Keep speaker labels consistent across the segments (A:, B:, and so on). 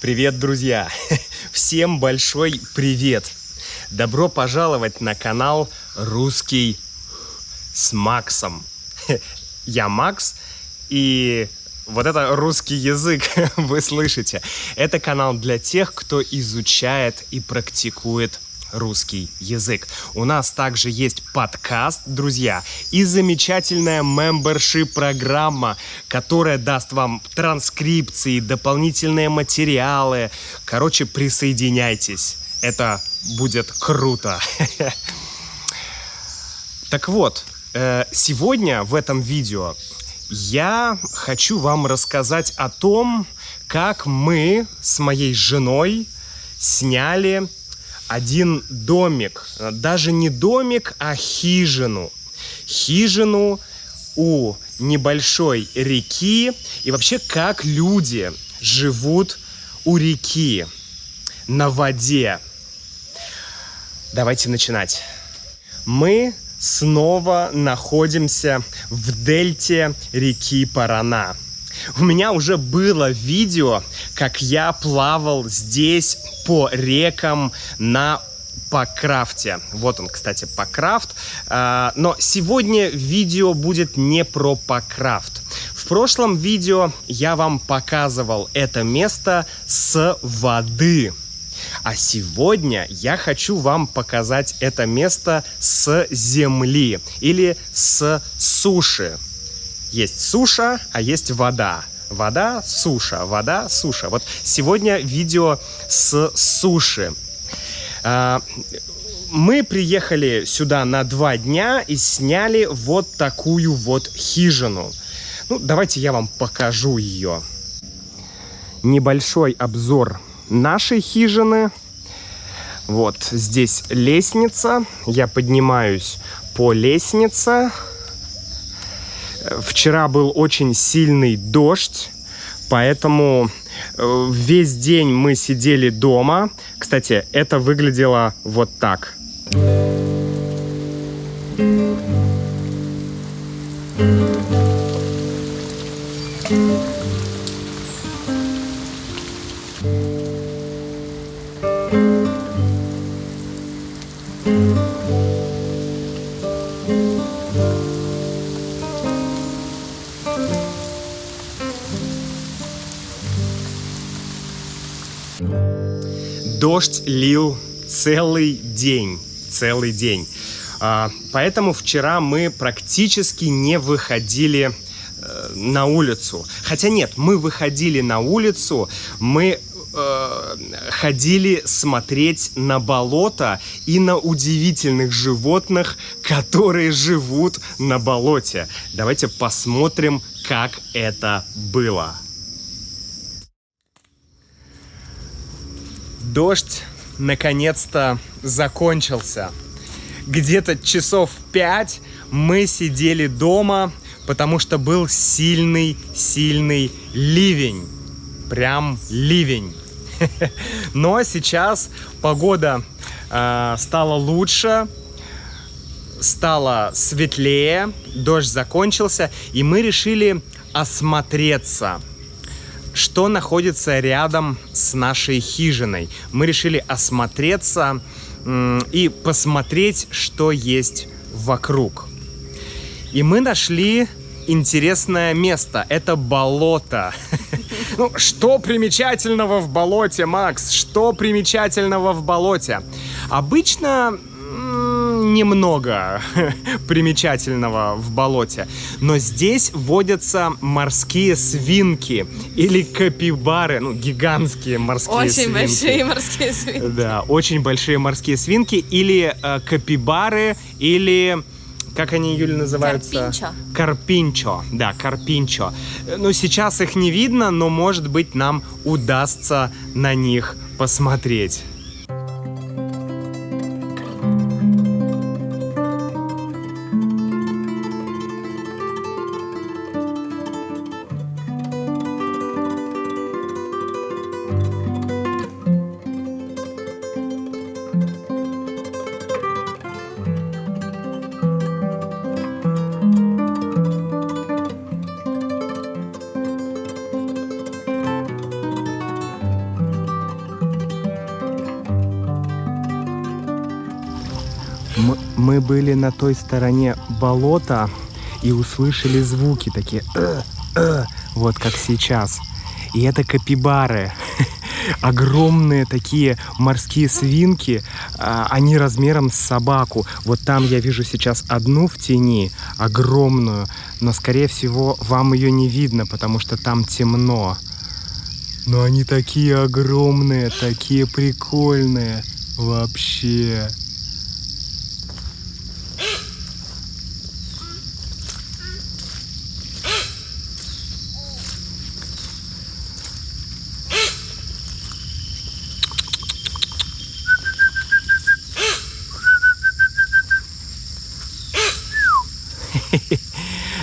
A: Привет, друзья! Всем большой привет! Добро пожаловать на канал «Русский с Максом». Я Макс, и вот это русский язык вы слышите. Это канал для тех, кто изучает и практикует русский язык. У нас также есть подкаст, друзья, и замечательная мембершип-программа, которая даст вам транскрипции, дополнительные материалы. Короче, присоединяйтесь. Это будет круто. Так вот, сегодня в этом видео я хочу вам рассказать о том, как мы с моей женой сняли один домик, даже не домик, а хижину. Хижину у небольшой реки. И вообще, как люди живут у реки, на воде. Давайте начинать. Мы снова находимся в дельте реки Парана. У меня уже было видео, как я плавал здесь по рекам на Покрафте. Вот он, кстати, Покрафт. Но сегодня видео будет не про Покрафт. В прошлом видео я вам показывал это место с воды. А сегодня я хочу вам показать это место с земли или с суши. Есть суша, а есть вода. Вода, суша, вода, суша. Вот сегодня видео с суши. Мы приехали сюда на 2 дня и сняли вот такую вот хижину. Ну, давайте я вам покажу ее. Небольшой обзор нашей хижины. Вот здесь лестница. Я поднимаюсь по лестнице. Вчера был очень сильный дождь, поэтому весь день мы сидели дома. Кстати, это выглядело вот так. Дождь лил целый день. Поэтому вчера мы практически не выходили на улицу. Хотя нет, мы выходили на улицу, мы ходили смотреть на болото и на удивительных животных, которые живут на болоте. Давайте посмотрим, как это было. Дождь наконец-то закончился. Где-то часов 5 мы сидели дома, потому что был сильный ливень. Прям ливень. Но сейчас погода стала лучше, стало светлее, дождь закончился, и мы решили осмотреться, что находится рядом с нашей хижиной. Мы решили осмотреться и посмотреть, что есть вокруг. И мы нашли интересное место. Это болото. Ну, что примечательного в болоте, Макс? Что примечательного в болоте? Обычно немного примечательного в болоте. Но здесь водятся морские свинки или капибары. Ну, гигантские морские свинки.
B: Очень большие морские свинки.
A: Да, очень большие морские свинки. Или капибары, или... Как они, Юля, называются? Карпинчо. Да, карпинчо. Ну, сейчас их не видно, но, может быть, нам удастся на них посмотреть. Мы были на той стороне болота и услышали звуки такие, вот как сейчас. И это капибары. Огромные такие морские свинки, они размером с собаку. Вот там я вижу сейчас одну в тени, огромную, но, скорее всего, вам ее не видно, потому что там темно. Но они такие огромные, такие прикольные вообще.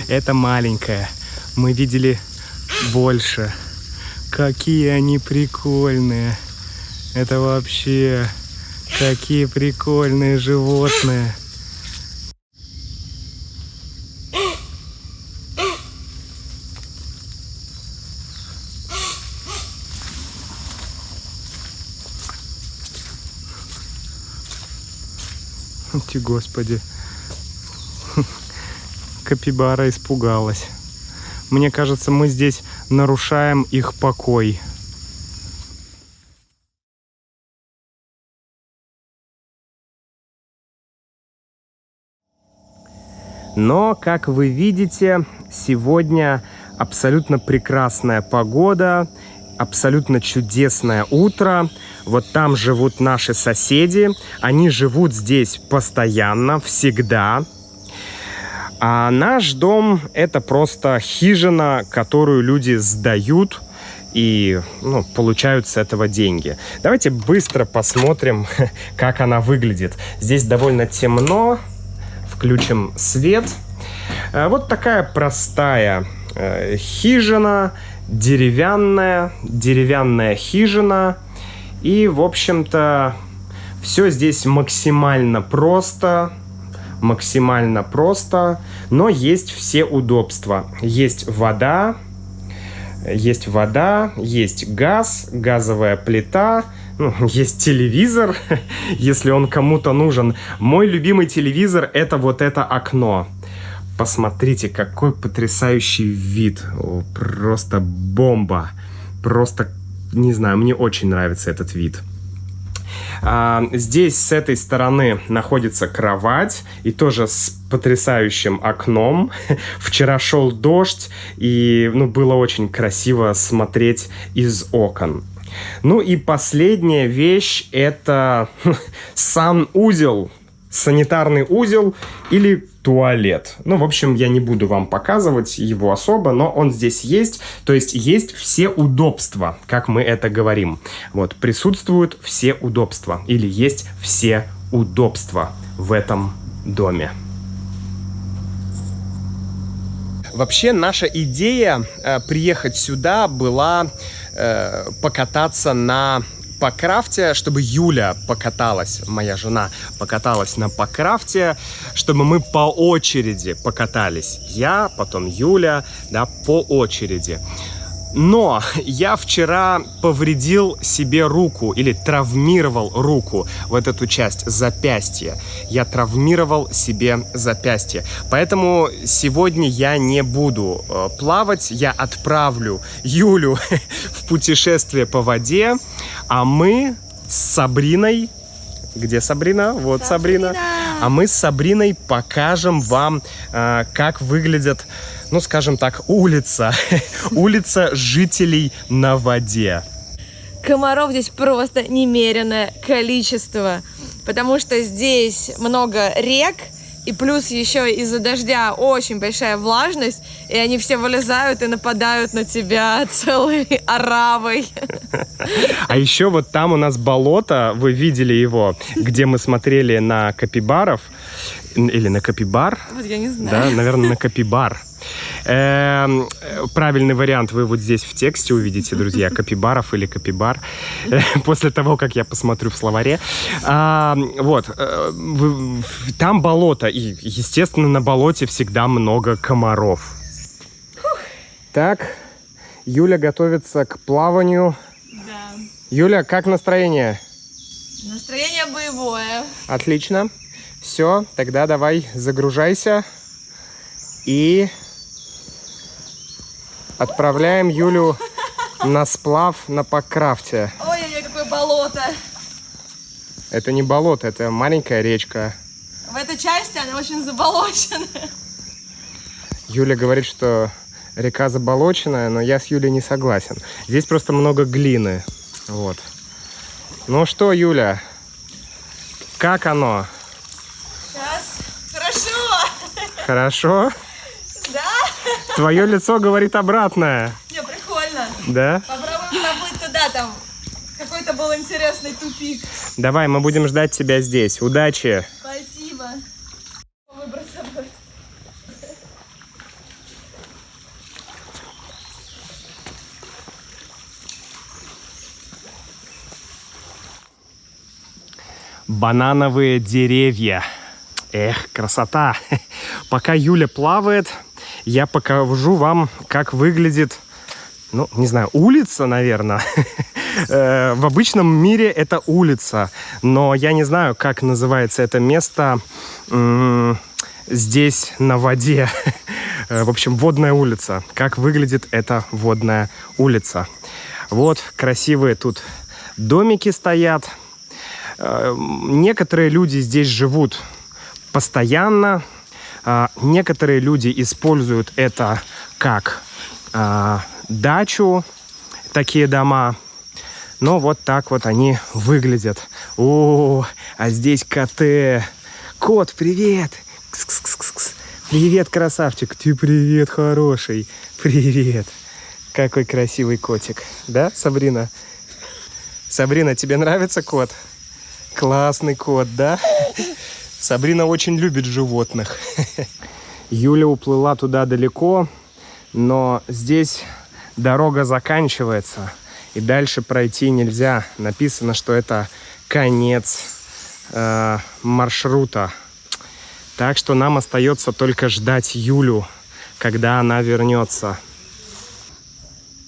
A: Это маленькая. Мы видели больше. Какие они прикольные. Это вообще какие прикольные животные. Ти, Господи. Капибара испугалась. Мне кажется, мы здесь нарушаем их покой. Но, как вы видите, сегодня абсолютно прекрасная погода, абсолютно чудесное утро. Вот там живут наши соседи. Они живут здесь постоянно, всегда. А наш дом – это просто хижина, которую люди сдают и получают с этого деньги. Давайте быстро посмотрим, как она выглядит. Здесь довольно темно. Включим свет. Вот такая простая хижина, деревянная хижина. И, в общем-то, все здесь максимально просто, но есть все удобства. Есть вода, есть газ, газовая плита, есть телевизор, если он кому-то нужен. Мой любимый телевизор – это вот это окно. Посмотрите, какой потрясающий вид. Просто бомба. Просто, не знаю, мне очень нравится этот вид. Здесь с этой стороны находится кровать, и тоже с потрясающим окном. Вчера шел дождь, и было очень красиво смотреть из окон. Ну и последняя вещь – это санузел, санитарный узел или туалет. В общем, я не буду вам показывать его особо, но он здесь есть. То есть есть все удобства, как мы это говорим. Вот, присутствуют все удобства или есть все удобства в этом доме. Вообще, наша идея приехать сюда была покататься на Покрафте, чтобы Юля покаталась, моя жена покаталась на Покрафте, чтобы мы по очереди покатались. Я, потом Юля, да, по очереди. Но я вчера повредил себе руку или травмировал руку, вот эту часть запястья. Я травмировал себе запястье. Поэтому сегодня я не буду плавать. Я отправлю Юлю в путешествие по воде. А мы с Сабриной... Где Сабрина? Вот Сабрина. А мы с Сабриной покажем вам, как выглядит, скажем так, улица. Улица жителей на воде.
B: Комаров здесь просто немеренное количество, потому что здесь много рек, и плюс еще из-за дождя очень большая влажность, и они все вылезают и нападают на тебя целой оравой.
A: А еще вот там у нас болото, вы видели его, где мы смотрели на капибаров, или на капибар?
B: Вот я не знаю.
A: Да, наверное, на капибар. Правильный вариант вы вот здесь в тексте увидите, друзья, капибаров или капибар, после того, как я посмотрю в словаре. Вот, там болото, и, естественно, на болоте всегда много комаров. Так, Юля готовится к плаванию.
B: Да.
A: Юля, как настроение?
B: Настроение боевое.
A: Отлично. Все, тогда давай загружайся и отправляем Юлю на сплав на Паккрафте.
B: Ой-ой-ой, какое болото.
A: Это не болото, это маленькая речка.
B: В этой части она очень заболоченная.
A: Юля говорит, что река заболоченная, но я с Юлей не согласен. Здесь просто много глины. Вот. Ну что, Юля, как оно?
B: Сейчас. Хорошо.
A: Хорошо?
B: Да?
A: Твое лицо говорит обратное.
B: Не, прикольно.
A: Да?
B: Попробуем проплыть туда, там какой-то был интересный тупик.
A: Давай, мы будем ждать тебя здесь. Удачи!
B: Спасибо. Выброс собой.
A: Банановые деревья. Эх, красота! Пока Юля плавает, я покажу вам, как выглядит, ну, не знаю, улица, наверное. В обычном мире это улица, но я не знаю, как называется это место здесь на воде. В общем, водная улица. Как выглядит эта водная улица. Вот красивые тут домики стоят. Некоторые люди здесь живут постоянно. Некоторые люди используют это как дачу, такие дома. Но вот так вот они выглядят. О, а здесь коты. Кот, привет! Кс-кс-кс-кс. Привет, красавчик. Ты привет, хороший. Привет. Какой красивый котик. Да, Сабрина? Сабрина, тебе нравится кот? Классный кот, да? Сабрина очень любит животных. Юля уплыла туда далеко, но здесь дорога заканчивается, и дальше пройти нельзя. Написано, что это конец маршрута. Так что нам остается только ждать Юлю, когда она вернется.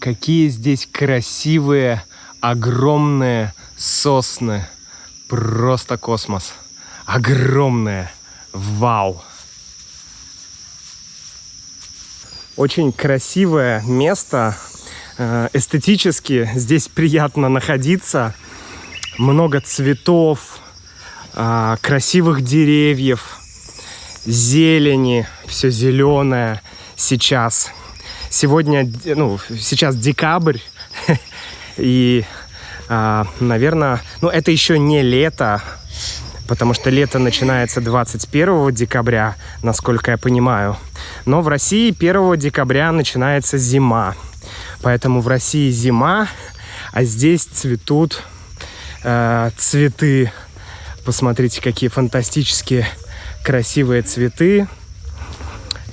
A: Какие здесь красивые, огромные сосны. Просто космос. Огромные. Вау. Очень красивое место. Эстетически здесь приятно находиться. Много цветов, красивых деревьев, зелени. Все зеленое сейчас. Сейчас декабрь. И, наверное, это еще не лето, потому что лето начинается 21 декабря, насколько я понимаю. Но в России 1 декабря начинается зима. Поэтому в России зима, а здесь цветут цветы. Посмотрите, какие фантастические красивые цветы.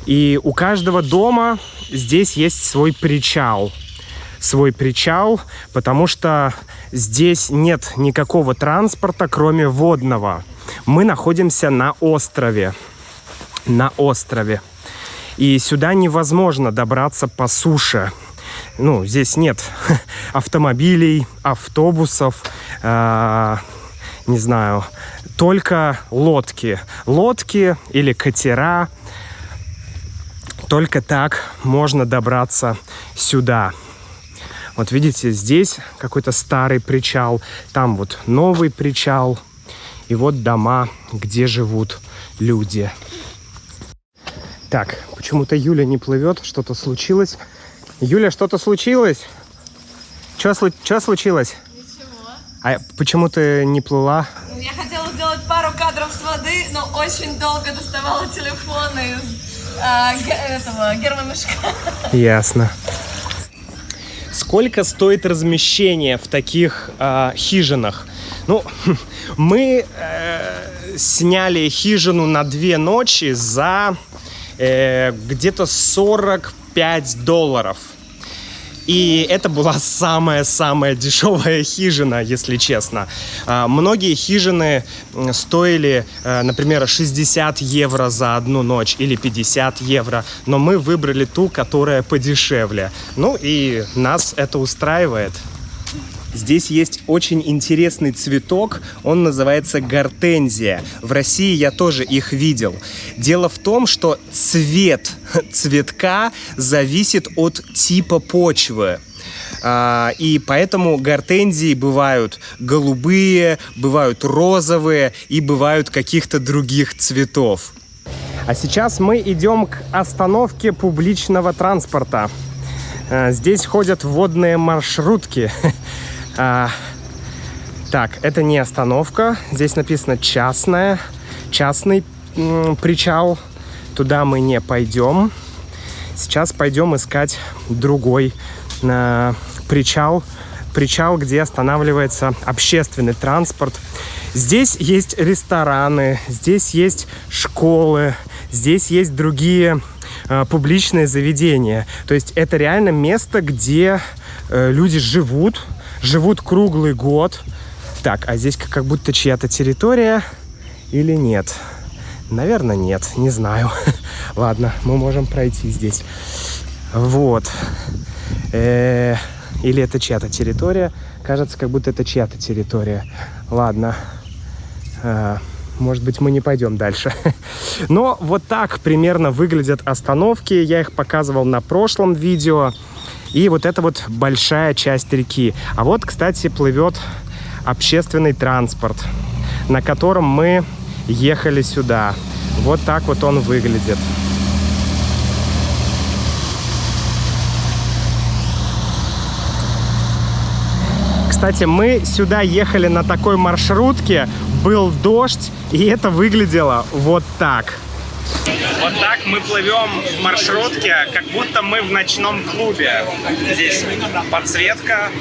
A: И у каждого дома здесь есть свой причал. Свой причал, потому что здесь нет никакого транспорта, кроме водного. Мы находимся на острове. На острове. И сюда невозможно добраться по суше. Здесь нет автомобилей, автобусов, не знаю, только лодки. Лодки или катера. Только так можно добраться сюда. Вот видите, здесь какой-то старый причал, там вот новый причал. И вот дома, где живут люди. Так, почему-то Юля не плывет, что-то случилось. Юля, что-то случилось? Что случилось?
B: Ничего.
A: А почему ты не плыла?
B: Я хотела сделать пару кадров с воды, но очень долго доставала телефон из гермомешка.
A: Ясно. Сколько стоит размещение в таких хижинах? Мы сняли хижину на 2 ночи за где-то $45. И это была самая-самая дешевая хижина, если честно. Многие хижины стоили, например, 60 евро за 1 ночь или 50 евро. Но мы выбрали ту, которая подешевле. И нас это устраивает. Здесь есть очень интересный цветок, он называется гортензия. В России я тоже их видел. Дело в том, что цвет цветка зависит от типа почвы. И поэтому гортензии бывают голубые, бывают розовые и бывают каких-то других цветов. А сейчас мы идем к остановке публичного транспорта. Здесь ходят водные маршрутки. Так, это не остановка. Здесь написано частный причал. Туда мы не пойдем. Сейчас пойдем искать другой причал, где останавливается общественный транспорт. Здесь есть рестораны, здесь есть школы, здесь есть другие публичные заведения. То есть это реально место, где люди живут круглый год. Так, а здесь как будто чья-то территория или нет? Наверное, нет, не знаю. Ладно, мы можем пройти здесь. Вот. Или это чья-то территория? Кажется, как будто это чья-то территория. Ладно. Может быть, мы не пойдем дальше. Но вот так примерно выглядят остановки. Я их показывал на прошлом видео. И вот это вот большая часть реки. А вот, кстати, плывет общественный транспорт, на котором мы ехали сюда. Вот так вот он выглядит. Кстати, мы сюда ехали на такой маршрутке, был дождь, и это выглядело вот так. Вот так мы плывем в маршрутке, как будто мы в ночном клубе. Здесь подсветка,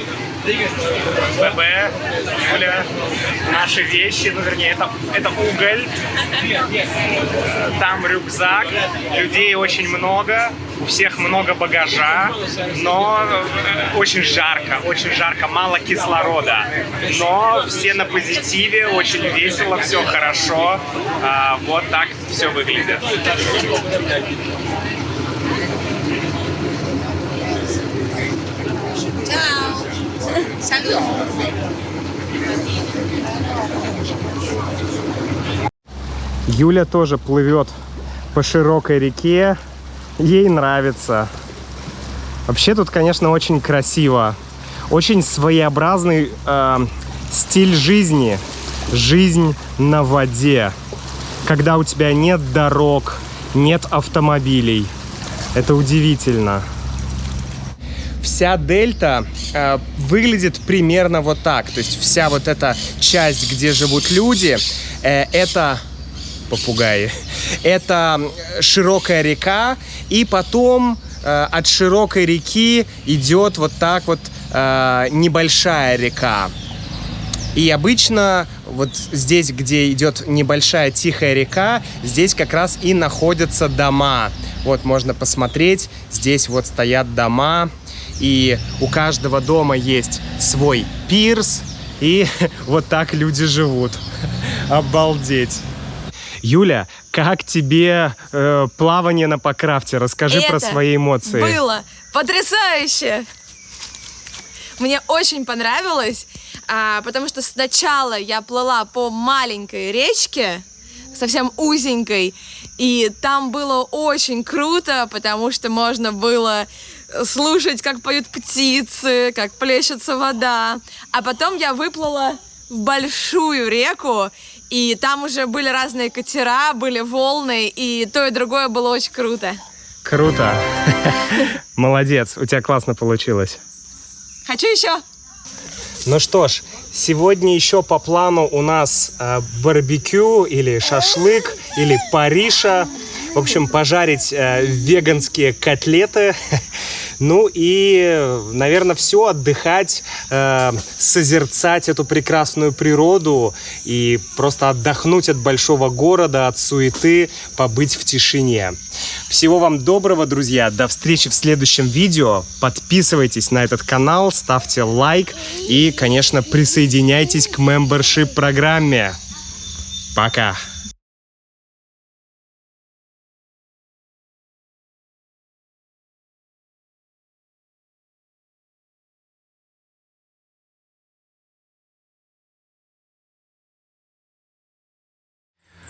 A: ББ, Юля, наши вещи, ну вернее, это уголь, там рюкзак, людей очень много, у всех много багажа, но очень жарко, мало кислорода, но все на позитиве, очень весело, все хорошо, вот так все выглядит. Юля тоже плывет по широкой реке, ей нравится. Вообще тут, конечно, очень красиво, очень своеобразный стиль жизни, жизнь на воде, когда у тебя нет дорог, нет автомобилей. Это удивительно. Вся дельта выглядит примерно вот так. То есть вся вот эта часть, где живут люди, это попугаи. Это широкая река, и потом от широкой реки идет вот так вот небольшая река. И обычно вот здесь, где идет небольшая тихая река, здесь как раз и находятся дома. Вот можно посмотреть, здесь вот стоят дома. И у каждого дома есть свой пирс, и вот так люди живут. Обалдеть. Юля, как тебе плавание на Покрафте? Расскажи про свои эмоции.
B: Было потрясающе! Мне очень понравилось, потому что сначала я плыла по маленькой речке, совсем узенькой, и там было очень круто, потому что можно было слушать, как поют птицы, как плещется вода. А потом я выплыла в большую реку, и там уже были разные катера, были волны, и то и другое было очень круто.
A: Круто. Молодец, у тебя классно получилось.
B: Хочу еще.
A: Ну что ж, сегодня еще по плану у нас барбекю или шашлык, или париша. В общем, пожарить веганские котлеты. Ну и, наверное, все, отдыхать, созерцать эту прекрасную природу и просто отдохнуть от большого города, от суеты, побыть в тишине. Всего вам доброго, друзья. До встречи в следующем видео. Подписывайтесь на этот канал, ставьте лайк и, конечно, присоединяйтесь к мембершип-программе. Пока!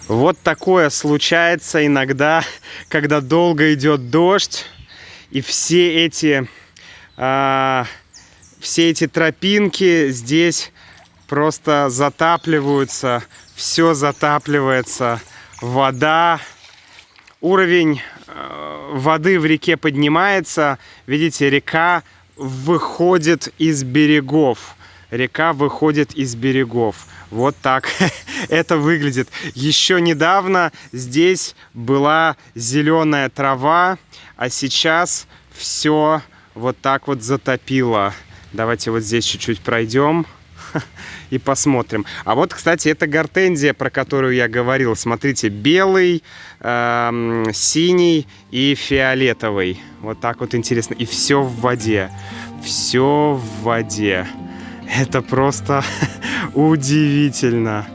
A: Вот такое случается иногда, когда долго идет дождь, и все эти тропинки здесь просто затапливаются, все затапливается, вода, уровень воды в реке поднимается, видите, река выходит из берегов. Река выходит из берегов. Вот так это выглядит. Еще недавно здесь была зеленая трава, а сейчас все вот так вот затопило. Давайте вот здесь чуть-чуть пройдем и посмотрим. А вот, кстати, это гортензия, про которую я говорил. Смотрите, белый, синий и фиолетовый. Вот так вот интересно. И все в воде. Все в воде. Это просто удивительно.